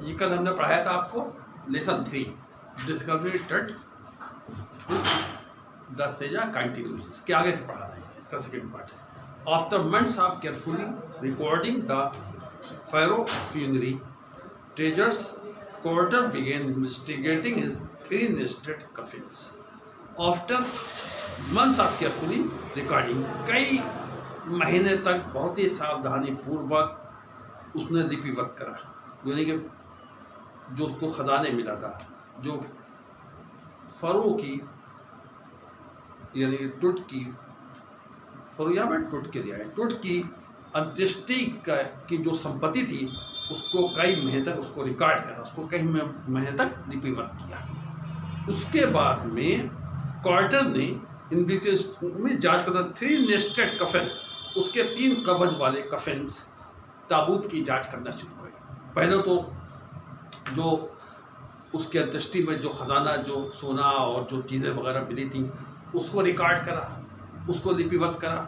ये कल हमने पढ़ाया था आपको lesson 3 discovery Tut the saga continues. इसके आगे से पढ़ा रहे हैं, इसका सेकेंड पार्ट है। After months of carefully recording the pharaoh funerary treasures Carter began investigating his 3 nested coffins. After months of carefully recording, कई महीने तक बहुत ही सावधानी पूर्वक उसने लिपिबद्ध करा, यानी कि जो उसको खजाने मिला था, जो फरो की यानी टुट की फरो यहाँ पर टुट के दिया है, टुट की अंत्येष्टि की जो संपत्ति थी उसको कई महीने तक उसको रिकॉर्ड करा, उसको कई महीने तक लिपिबद्ध किया। उसके बाद में कार्टर ने इन्वेस्टिगेशन में जांच करना 3 नेस्टेड कफन, उसके 3 कवच वाले कफन्स ताबूत की जांच करना शुरू करी। पहले तो जो उसके अंत्येष्टि में जो खजाना, जो सोना और जो चीज़ें वगैरह मिली थी उसको रिकॉर्ड करा, उसको लिपिबद्ध करा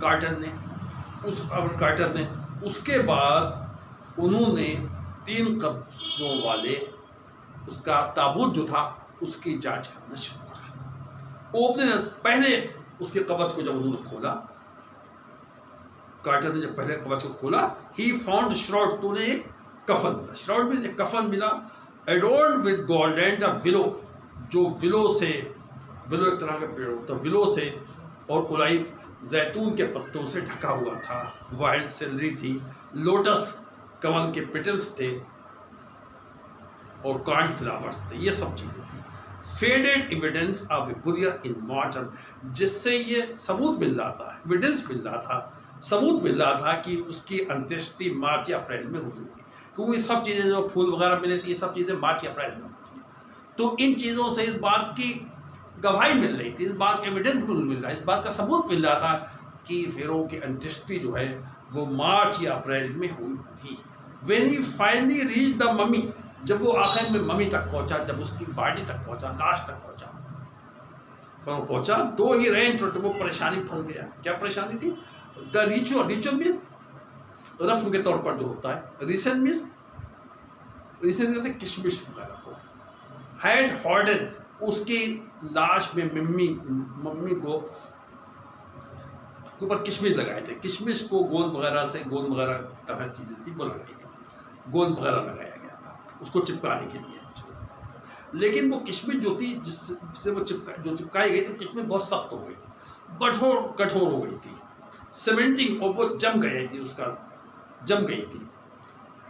कार्टर ने। उसके बाद उन्होंने 3 कब्जों वाले उसका ताबूत जो था उसकी जांच करना शुरू करा। ओपनिंग पहले उसके कवच को जब उन्होंने खोला, कार्टर ने जब पहले कवच को खोला, ही फाउंड श्राउड, तो उन्हें एक कफन मिला, श्राउड में एक कफन मिला, adorned with gold and the willow, जो विलो एक तरह का पेड़ होता, विलो से और ओलिव जैतून के पत्तों से ढका हुआ था, वाइल्ड सेलरी थी, लोटस कमल के पेटल्स थे और कॉर्न फ्लावर्स थे, ये सब चीज़ें थी। फेडेड एविडेंस ऑफ ए बुरियर इन मार्च, जिससे ये सबूत मिल रहा था, एविडेंस मिल रहा था, सबूत मिल रहा था कि उसकी अंत्येष्टि मार्च या अप्रैल में हुई, क्योंकि सब चीज़ें जो फूल वगैरह मिले थे ये सब चीज़ें मार्च या अप्रैल में होती हैं। तो इन चीज़ों से इस बात की गवाही मिल रही थी, इस बात का एविडेंस मिल रहा है, इस बात का सबूत मिल रहा था कि फेरो की अंत्येष्टि जो है वो मार्च या अप्रैल में हुई थी। When he finally reached the mummy, जब वो आखिर में मम्मी तक पहुंचा, जब उसकी बॉडी तक पहुंचा, लाश तक पहुंचा, फिर वो पहुंचा तो ही रेन टूट, वो परेशानी फंस गया। क्या परेशानी थी? द रिचुअल मीन रस्म के तौर पर जो होता है, रिसन कहते हैं किशमिश वगैरह को, हैड हॉर्डेड, उसकी लाश में मम्मी को ऊपर किशमिश लगाए थे, किशमिश को गोंद वगैरह तरह चीज़ें थी वो लगाई गई, गोंद वगैरह लगाया गया था उसको चिपकाने के लिए। लेकिन वो किशमिश जो थी जिससे वो चिपकाई गई थी, किशमिश बहुत सख्त हो गई थी, कठोर हो गई थी, सीमेंटिंग, और वो जम गई थी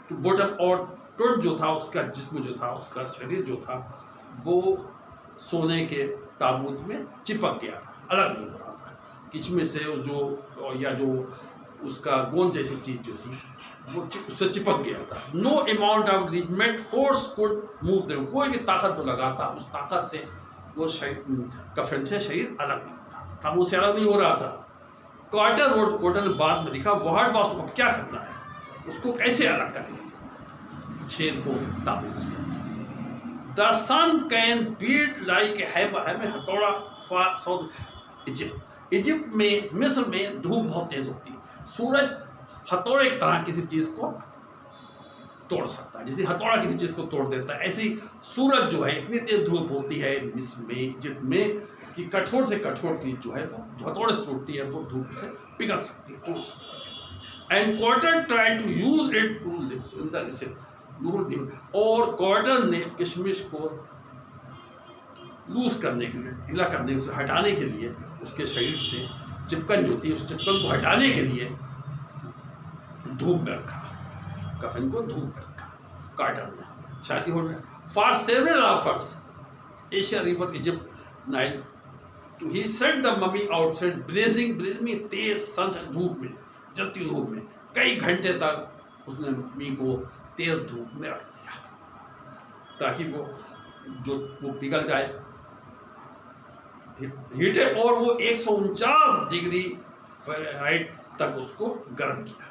तो बॉटम, और टोट जो था उसका जिस्म जो था, उसका शरीर जो था वो सोने के ताबूत में चिपक गया था, अलग नहीं हो रहा था किशमिश से, जो उसका गोंद जैसी चीज़ जो थी वो उससे चिपक गया था। No amount of agreement force could move them, कोई भी ताकत तो लगाता, उस ताकत से वो कफन से शरीर अलग नहीं हो रहा था, उससे अलग नहीं हो रहा था। कार्टर ने बाद में लिखा, व्हाट वाज टू, क्या करना है, उसको कैसे अलग करें शेर को ताबूत से। The sun can beat like a hammer, हथौड़ा फॉर साउथ इजिप्ट में, मिस्र में धूप बहुत तेज होती है, सूरज हथौड़े की तरह किसी चीज़ को तोड़ सकता है, जैसे हथौड़ा किसी चीज़ को तोड़ देता है, ऐसी सूरज जो है इतनी तेज धूप होती है मिस्र में, इजिप्ट में, कि कठोर से कठोर चीज़ जो है वो जो हथौड़े से टूटती है वो धूप से पिघल सकती है, टूट सकती है। And Carter try to use it to in the receipt, और कार्टर ने किशमिश को लूज करने के लिए, ढीला करने, उसे हटाने के लिए, उसके शरीर से चिपकन जो थी उस चिपकन को हटाने के लिए धूप में रखा, कफन को धूप में रखा कार्टर ने, शादी हो गया। For several hours Asia river Egypt Nile to he set the mummy outside blazing में, तेज सन धूप में, जलती धूप में, कई घंटे तक उसने मम्मी को तेज धूप में रख दिया ताकि वो पिघल जाए, हीटे, और वो 149 डिग्री फ़ारेनहाइट तक उसको गर्म किया,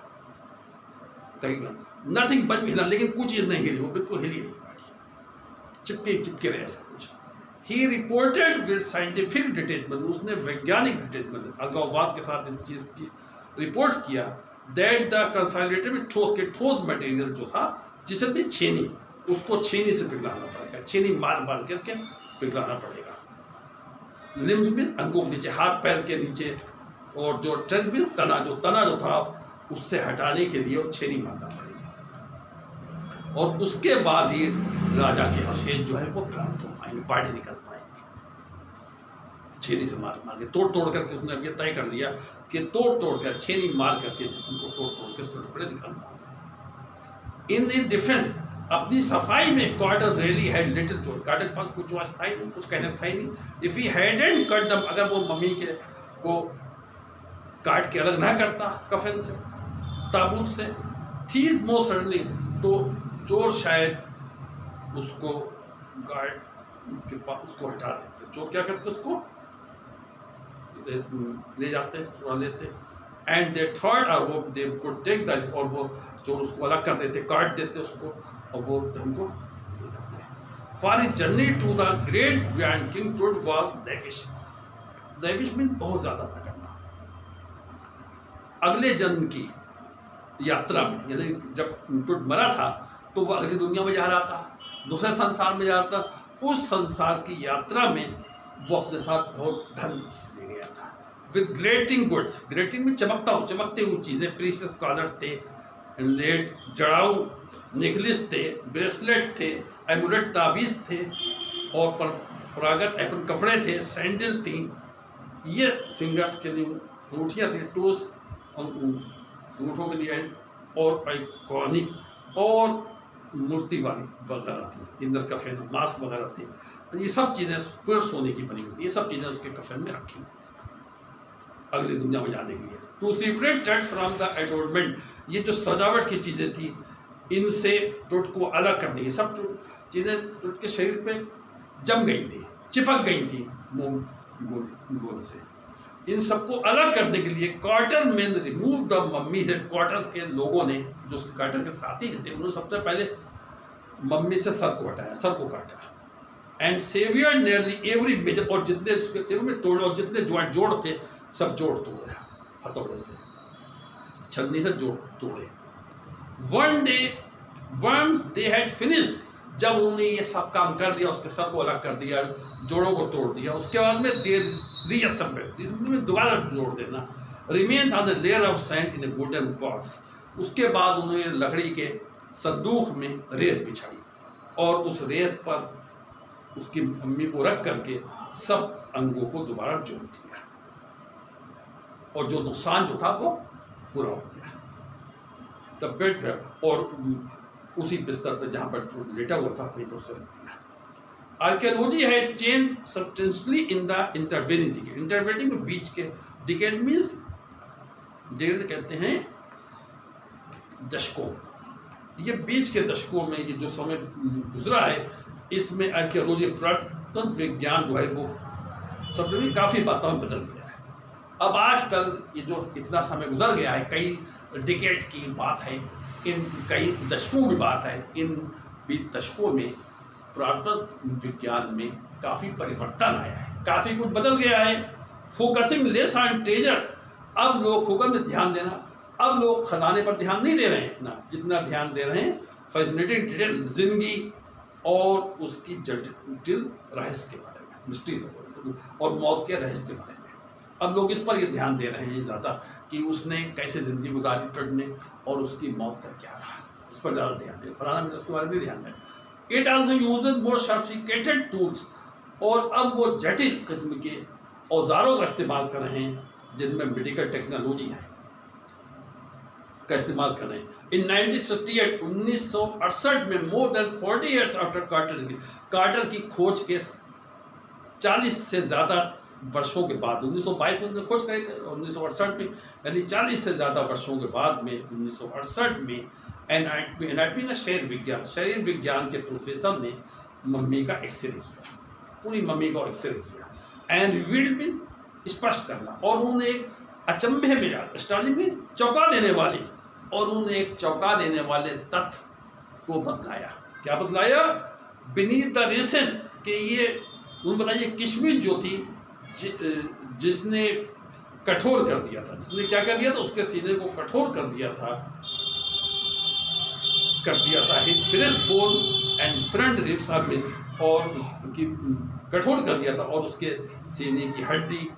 नथिंग बच भी हिला, लेकिन कुछ चीज़ नहीं हिली, वो बिल्कुल हिली नहीं, चिपके रहे सब कुछ। ही रिपोर्टेड विद साइंटिफिक डिटेलमेंट, उसने वैज्ञानिक डिटेलमेंट अलगाववाद के साथ इस चीज़ की रिपोर्ट किया, दैट द कंसोलिडेटेड ठोस मटेरियल जो था जिसे भी छेनी, उसको छेनी से पिघलाना पड़ेगा, छेनी मार मार करके पिघलाना पड़ेगा। लिम्स भी अंगों के नीचे, हाथ पैर के नीचे, और जो ट्रंक भी तना जो था उससे हटाने के लिए छेनी मारना पड़ेगी। और उसके बाद ही राजा के अवशेष जो है वो प्राप्त हो पाएंगे, बाहर निकल पाएंगे। छेनी से मार मार के तोड़ करके उसने अब ये तय कर लिया कि तोड़ कर छेनी मार करके जिसम को तोड़ के उसके टुकड़े निकालना। इन द डिफेंस, अपनी सफाई में Carter really had little choice, Carter के पास कुछ चॉइस था ही नहीं, कुछ कहना था ही नहीं। If he hadn't cut them, अगर वो मम्मी के को काट के अलग ना करता कफन से, ताबूत से, थीज मोस्ट सर्टनली, तो चोर शायद उसको गार्ड के पास उसको हटा देते। चोर क्या करते, उसको ले जाते, चुरा लेते। एंड दे थॉट, और वो दे कुड टेक दैट, और वो चोर उसको अलग कर देते, काट देते उसको, और वो धन को ले जाते। For his journey to the great grand king Tut was lavish, lavish mean बहुत ज़्यादा था करना। अगले जन्म की यात्रा में, यानी जब टुड मरा था तो वो अगली दुनिया में जा रहा था, दूसरे संसार में जा रहा था। उस संसार की यात्रा में वो अपने साथ बहुत धन ले गया था। विद ग्लेटिंग गुड्स, ग्लेटिंग में चमकते हुए चीज़ें, प्रीशियस कॉलर थे, लेट जड़ाऊ नेकलेस थे, ब्रेसलेट थे, एमुलेट तावीज़ थे, और परंपरागत एपन कपड़े थे, सैंडल थी, ये फिंगर्स के लिए अंगूठियाँ थी, टोस अंगूठों के लिए, और आइकॉनिक और मूर्ति वाली वगैरह थी, इंदर कफन मास्क वगैरह थी। तो ये सब चीज़ें पूरे सोने की बनी हुई थी, ये सब चीज़ें उसके कफन में रखी अगली दुनिया में जाने के लिए। To separate that from the adornment, ये जो सजावट की चीज़ें थी इनसे टुट को अलग करनी है। सब चीज़ें टुट के शरीर पे जम गई थी, चिपक गई थी मोम गोल से। इन सबको अलग करने के लिए quarter man remove the mummy से, क्वार्टर के लोगों ने, जो उसके क्वार्टर के साथी थे, उन्होंने सबसे पहले मम्मी से सर को हटाया, सर को काटा। And severed nearly every major, और जितने उसके सिर में तोड़े, और जितने जोड़ थे सब जोड़ तोड़े हथौड़े से, छलनी से जोड़ तोड़े। One day once they had finished, जब उन्होंने ये सब काम कर दिया, उसके सर को अलग कर दिया, जोड़ों को तोड़ दिया, उसके बाद में देर रीअसेंबल में दोबारा जोड़ देना। Remains on the layer of sand in A wooden box, उसके बाद उन्होंने लकड़ी के संदूक में रेत बिछाई, और उस रेत पर उसकी मम्मी को रख करके सब अंगों को दोबारा जोड़ दिया, और जो नुकसान जो था वो पूरा हो गया। तब बेड, और उसी बिस्तर पर जहाँ पर लेटा हुआ था वहीं पर उसे रख दिया। आर्कियोलॉजी है change substantially in the intervening decade, intervening में बीच के, डिकेड मीन्स डेढ़ कहते हैं दशकों, ये बीच के दशकों में ये जो समय गुजरा है, इसमें आर्कियोलॉजी पुरातत्व विज्ञान जो है वो सब में काफ़ी बातों में बदल गया है। अब आजकल ये जो इतना समय गुजर गया है, कई डिकेड की बात है, इन कई दशकों की बात है, इन दशकों में पुरातत्व विज्ञान में काफ़ी परिवर्तन आया है, काफ़ी कुछ बदल गया है। फोकसिंग लेस ऑन ट्रेजर, अब लोग फोकस में ध्यान देना, अब लोग खजाने पर ध्यान नहीं दे रहे हैं इतना, जितना ध्यान दे रहे हैं फैसिनेटिंग डिटेल, जिंदगी और उसकी जटिल रहस्य के बारे में, मिस्ट्रीज और मौत के रहस्य के बारे में। अब लोग इस पर ये ध्यान दे रहे हैं ज़्यादा कि उसने कैसे ज़िंदगी गुजारी टुड और उसकी मौत का क्या रहा, इस पर ज़्यादा ध्यान दें, फलाना मिला उसके बारे में ध्यान दें। It also uses more sophisticated tools, और अब वो जटिल किस्म के औजारों का इस्तेमाल कर रहे हैं जिनमें मेडिकल टेक्नोलॉजी है का इस्तेमाल कर रहे हैं। इन 1968 में, more than 40 years after Carter की खोज के 40 से ज़्यादा वर्षों के बाद, 1922 में उन्होंने खोज करी थी, 1968 में, यानी 40 से ज़्यादा वर्षों के बाद में 1968 में एनाटमी का शरीर विज्ञान के प्रोफेसर ने मम्मी का एक्सरे किया, पूरी मम्मी का एक्सरे किया, एंड रिवील्ड भी स्पष्ट करना, और उन्होंने एक अचंभे में स्टार्टिंग में चौंका देने वाली, और उन्होंने एक चौंका देने वाले तथ्य को बतलाया। क्या बतलाया? बीनीथ द रेसन, कि ये उन्होंने बताया किशमिश जो थी जिसने कठोर कर दिया था, जिसने क्या कर दिया था, उसके सीने को कठोर कर दिया था, कर दिया था। His breast bone and front ribs are में, और उनकी कठोर कर दिया था, और उसके सीने की हड्डी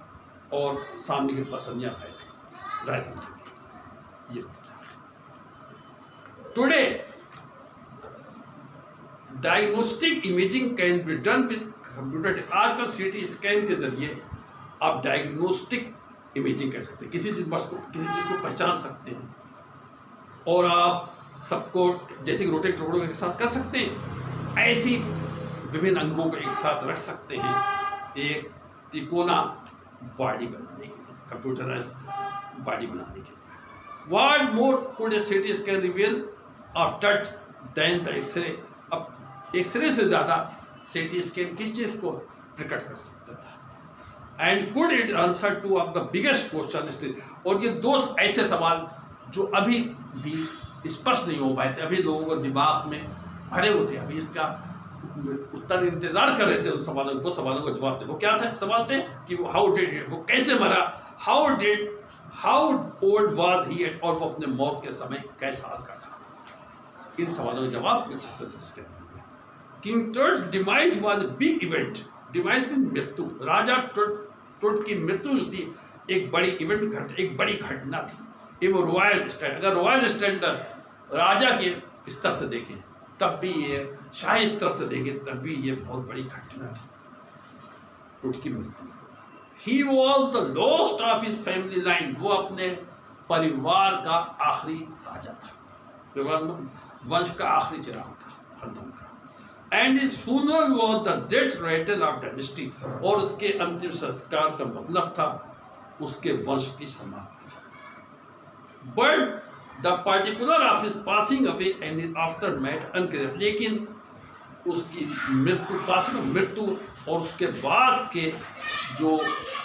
और सामने की पसलियाँ गायब हो गई। ये today diagnostic imaging can be done with computer. आजकल सीटी स्कैन के जरिए आप डायग्नोस्टिक इमेजिंग कर सकते हैं, किसी चीज़ को पहचान सकते हैं, और आप सबको जैसे कि रोटे टुकड़ों के साथ कर सकते हैं, ऐसी विभिन्न अंगों को एक साथ रख सकते हैं एक तिकोना बॉडी बनाने के लिए, कंप्यूटराइज बॉडी बनाने के लिए। What more could a CT scan reveal after then the X ray. अब एक्सरे से ज़्यादा सीटी स्कैन किस चीज़ को प्रकट कर सकता था। And could it answer two of the biggest question. और ये दो ऐसे सवाल जो अभी भी स्पष्ट नहीं हो पाए थे, अभी लोगों को दिमाग में भरे होते, अभी इसका उत्तर इंतजार कर रहे थे, उन सवालों वो सवालों का जवाब थे। वो क्या था सवाल थे कि वो हाउ डिड, वो कैसे मरा, हाउ ओल्ड वाज ही, और वो अपने मौत के समय कैसे साल का था। इन सवालों का जवाब मिल सकते हैं। King Tut's demise was a big event. Demise में मृत्यु, राजा टुट की मृत्यु जो थी एक बड़ी इवेंट, एक बड़ी घटना थी। ये वो रॉयल स्टैंडर्ड, अगर रॉयल स्टैंडर्ड राजा के स्तर से देखें तब भी ये, शाही स्तर से देखें तब भी ये बहुत बड़ी घटना थी, टुट की मृत्यु। He was the last of his family line. वो अपने परिवार का आखिरी राजा था, वंश का आखिरी चिराग था, खानदान का। And his funeral was the death Ratle of dynasty. और उसके अंतिम संस्कार का मतलब था उसके वंश की समाप्ति। But the particular of his passing away and his aftermath unclear. लेकिन उसकी मृत्यु, पासिंग मृत्यु और उसके बाद के जो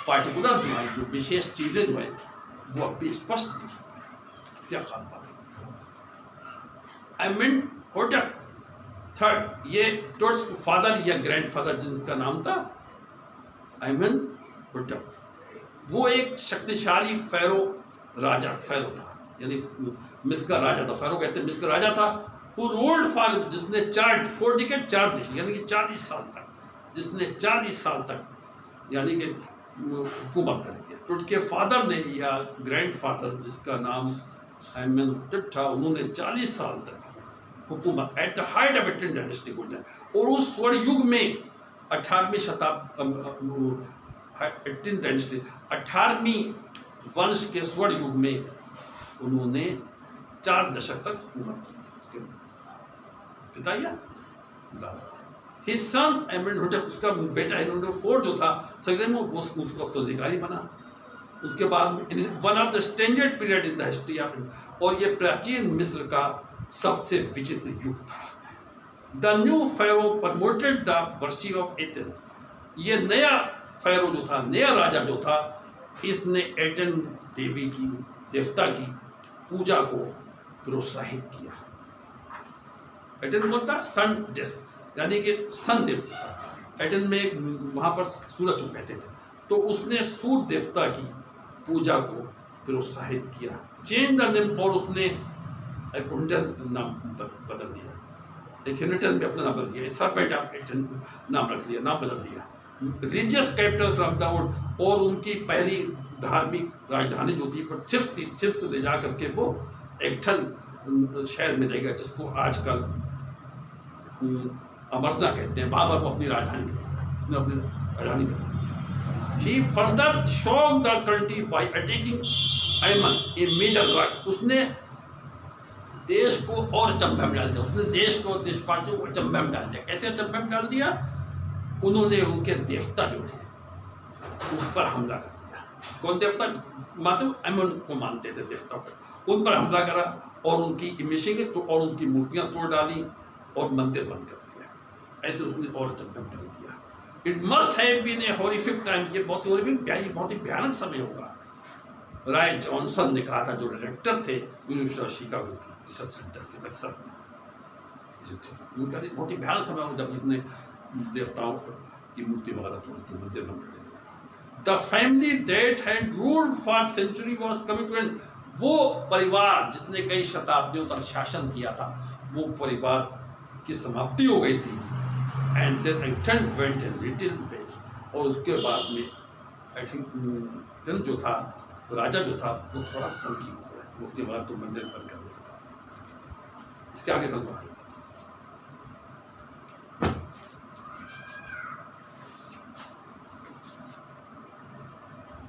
पार्टिकुलर जो है, जो विशेष चीज़ें जो है, वो अभी स्पष्ट नहीं है। क्या खान पाए आइमेनहोटेप थर्ड, ये टुट्स फादर या ग्रैंडफादर जिनका नाम था आइमेनहोटेप, वो एक शक्तिशाली फेरो था, यानी मिस्र का राजा था। फेरो कहते हैं मिस्र का राजा था। हु रूल्ड फॉर, जिसने 4 डिकेड 4 देश, यानी कि 40 साल तक, जिसने 40 साल तक यानी कि हुकूमत करी थी। टुट के फादर ने या ग्रैंडफादर जिसका नाम आइमेनहोटेप था, उन्होंने 40 साल तक हुकूमत at the height of 18 dynasty को। और उस स्वर्ण युग में 18वीं शताब्दी, 18 डायनेस्टी 18वीं वंश के स्वर्ण युग में उन्होंने 4 दशक तक हुकूमत की। उसके पिता या दादा, हिज सन आइमेनहोटेप, उसका बेटा आइमेनहोटेप जो था सगरेमो, वो उसका उत्तराधिकारी बना। उसके बाद one of the standard period in the history of, और ये प्राचीन मिस्र का सबसे विचित्र युग था। The new pharaoh promoted the worship of Aten. ये नया फेरो जो था, नया राजा जो था, इसने एथन देवी की, देवता की पूजा को प्रोत्साहित किया। एथन बोलता सन डेस, यानी कि सन देवता। एथन में वहाँ पर सूरज को कहते थे, तो उसने सूर्य देवता की पूजा को प्रोत्साहित किया। चेंज द नेम, और उसने नाम बदल दिया, एक्हेनाटन में अपना नाम बदल दिया, सरपेंट ऑफ एथन नाम रख लिया, नाम बदल दिया। Religious capital of the world, और उनकी पहली धार्मिक राजधानी जो थी थिप्स ले जा करके वो एक्ठन शहर में रहेगा, जिसको आजकल अमरना कहते हैं। वहाँ पर वो अपनी राजधानी बदली। He further shock the country by attacking Amun a major god. उसने देश को और अचंभे में डाल दिया, उसने देश को, देशवासियों को अचंभे में डाल दिया। कैसे अचंभे में डाल दिया? उन्होंने उनके देवता जो थे उस पर हमला कर दिया। कौन देवता? मतलब अयमन को मानते थे देवता पर, उन पर हमला करा और उनकी इमेजिंग तो और उनकी मूर्तियां तोड़ डाली और मंदिर बंद कर दिया। ऐसे उसने और अचंभे में डाल दिया। It must have been a horrific time. ये बहुत ही हॉरिफिक, बहुत ही भयानक समय होगा। राय जॉनसन ने कहा था, जो डायरेक्टर थे यूनिवर्सिटी ऑफ शिकागो के रिसर्च सेंटर के अक्सर, उनका बहुत ही भयानक समय हो जब इसने देवताओं की मूर्ति वगैरह तोड़ी थी, मंदिर बंद कर दिया। The family that had ruled for century was coming to end. वो परिवार जिसने कई शताब्दियों तक शासन किया था, वो परिवार की समाप्ति हो गई थी। And then Anton went and little very, और उसके बाद में आई थिंक जो था राजा जो था वो थोड़ा संकी हो गया, वो के बाद तो मंदिर बंद कर दिया। इसके आगे कल